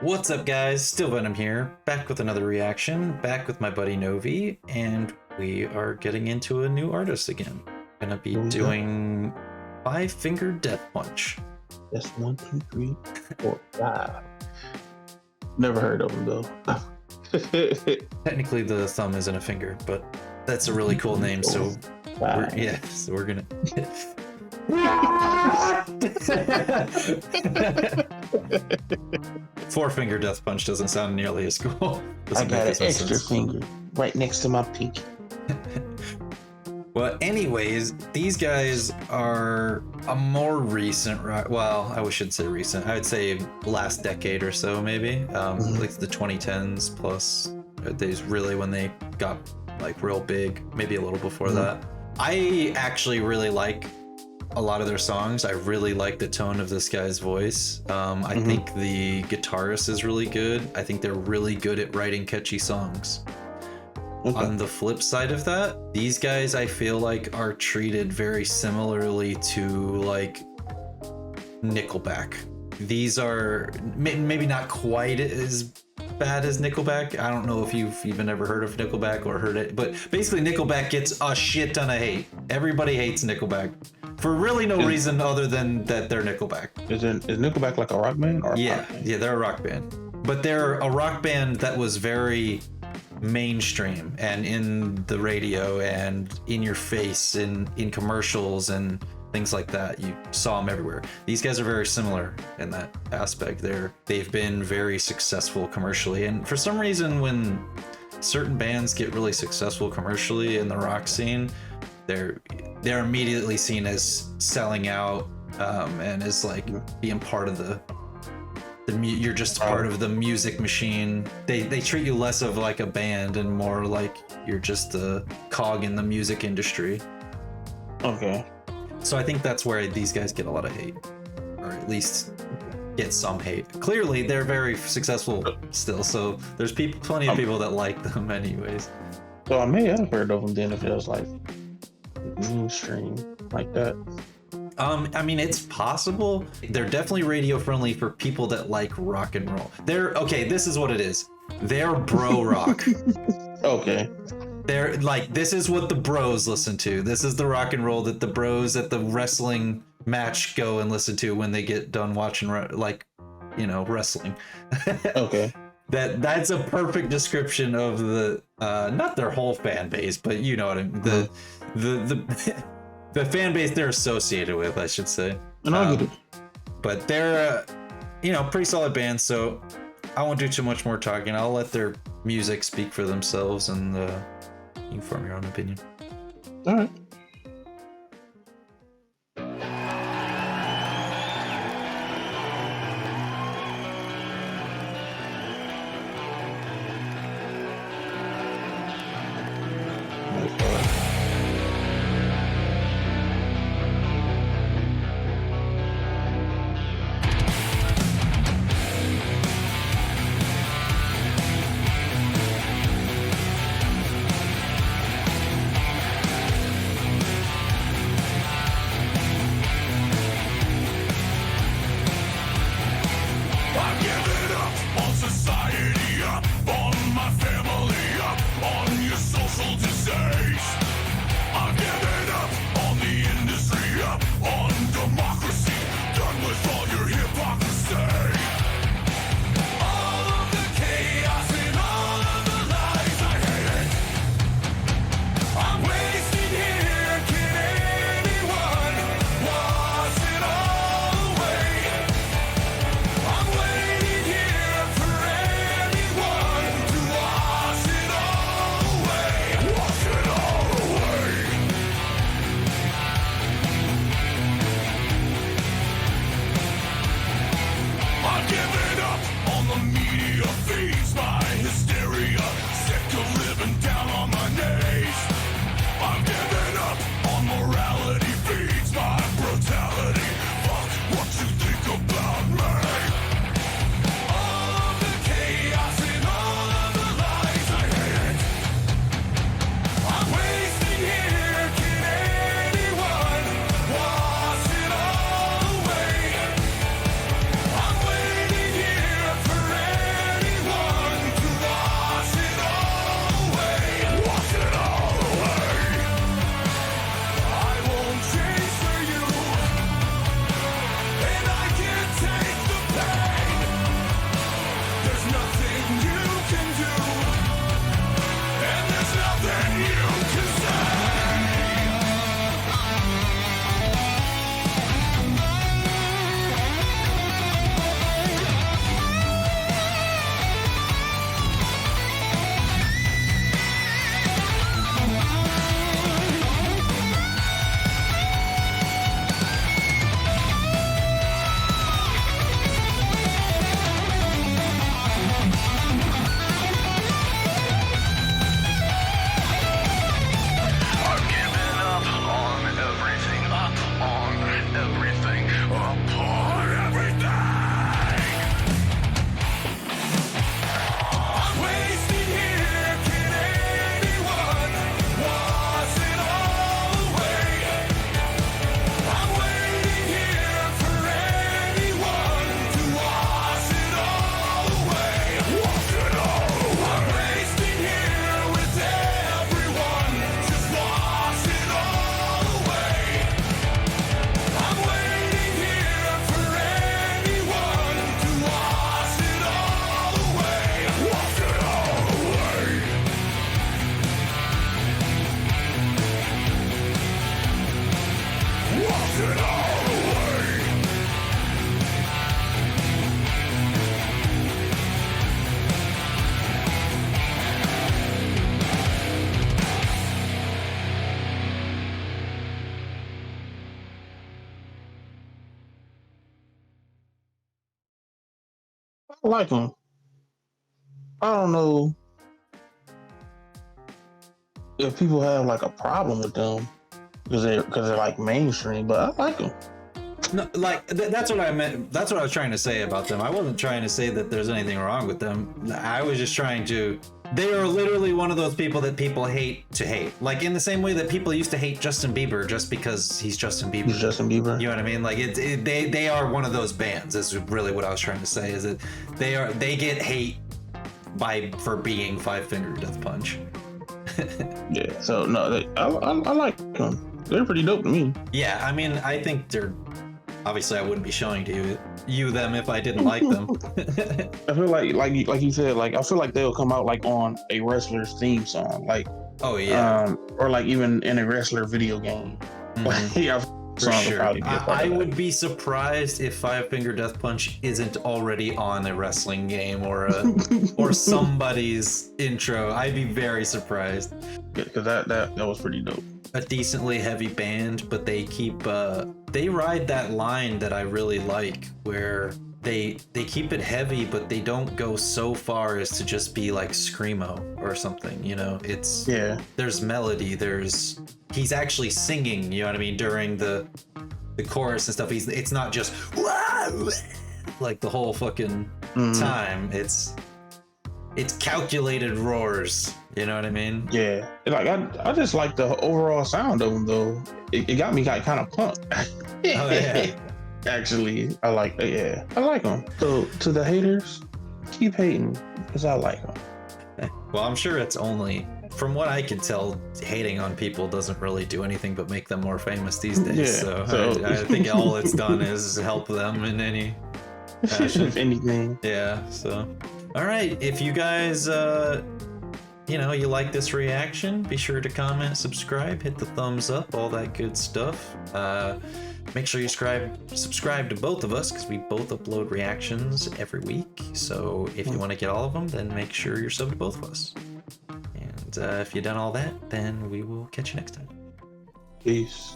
What's up, guys? StillVenom here, back with another reaction, back with my buddy Novey, and we are getting into a new artist again. Gonna be doing Five Finger Death Punch. That's 1, 2, 3, 4, 5. Never heard of him though. Technically, the thumb isn't a finger, but that's a really cool name. So, we're gonna. Four Finger Death Punch doesn't sound nearly as cool. I got an extra finger right next to my pinky. Well, anyways, these guys are a more recent rock. Well, I should say recent. I would say last decade or so, maybe. Like the 2010s plus. Days really when they got like real big. Maybe a little before that. I actually really like a lot of their songs. I really like the tone of this guy's voice. I think the guitarist is really good. I think they're really good at writing catchy songs. On the flip side of that, these guys I feel like are treated very similarly to like Nickelback. These are maybe not quite as bad as Nickelback. I don't know if you've even ever heard of Nickelback or heard it, but basically Nickelback gets a shit ton of hate. Everybody hates Nickelback for really no reason other than that they're Nickelback. Is Nickelback like a rock band? Or yeah, they're a rock band, but they're a rock band that was very mainstream and in the radio and in your face in commercials and things like that. You saw them everywhere. These guys are very similar in that aspect. They've been very successful commercially, and for some reason when certain bands get really successful commercially in the rock scene, they're immediately seen as selling out and as like being part of you're just part of the music machine. They treat you less of like a band and more like you're just a cog in the music industry. Okay. So I think that's where these guys get a lot of hate, or at least get some hate. Clearly, they're very successful still, so there's plenty of people that like them anyways. So I may have heard of them then if it was like mainstream like that. I mean, it's possible. They're definitely radio friendly for people that like rock and roll. This is what it is. They're bro rock. Okay. They're like, this is what the bros listen to. This is the rock and roll that the bros at the wrestling match go and listen to when they get done watching wrestling. Okay. That's a perfect description of the not their whole fan base, but you know what I mean. The fan base they're associated with, I should say. But they're pretty solid band, so I won't do too much more talking. I'll let their music speak for themselves, and you can form your own opinion. All right. I like them. I don't know if people have like a problem with them because they're like mainstream, but I like them. No, like that's what I meant. That's what I was trying to say about them. I wasn't trying to say that there's anything wrong with them. I was just trying to. They are literally one of those people that people hate to hate. Like in the same way that people used to hate Justin Bieber just because he's Justin Bieber. He's Justin Bieber. You know what I mean? Like they are one of those bands. Is really what I was trying to say. Is that they get hate for being Five Finger Death Punch. Yeah. So no, I like them. They're pretty dope to me. Yeah, I mean, I think they're. Obviously, I wouldn't be showing to you them if I didn't like them. I feel like you said, like I feel like they'll come out like on a wrestler's theme song, like oh yeah, or like even in a wrestler video game. Mm-hmm. Yeah, for sure. I would be surprised if Five Finger Death Punch isn't already on a wrestling game or or somebody's intro. I'd be very surprised. Because that was pretty dope. A decently heavy band, but they keep they ride that line that I really like, where they keep it heavy, but they don't go so far as to just be like screamo or something. You know, it's there's melody, he's actually singing. You know what I mean, during the chorus and stuff. It's not just like the whole fucking time. It's calculated roars. You know what I mean? Yeah. Like I just like the overall sound of them though. It got me kind of pumped. Oh yeah. Actually, I like them. So to the haters, keep hating because I like them. Well, I'm sure it's only, from what I can tell, hating on people doesn't really do anything but make them more famous these days. Yeah, so I think all it's done is help them in any fashion. If anything. Yeah. So, all right. If you guys, you like this reaction, be sure to comment, subscribe, hit the thumbs up, all that good stuff. Make sure you subscribe to both of us because we both upload reactions every week. So if you want to get all of them, then make sure you're subbed to both of us. And if you've done all that, then we will catch you next time. Peace.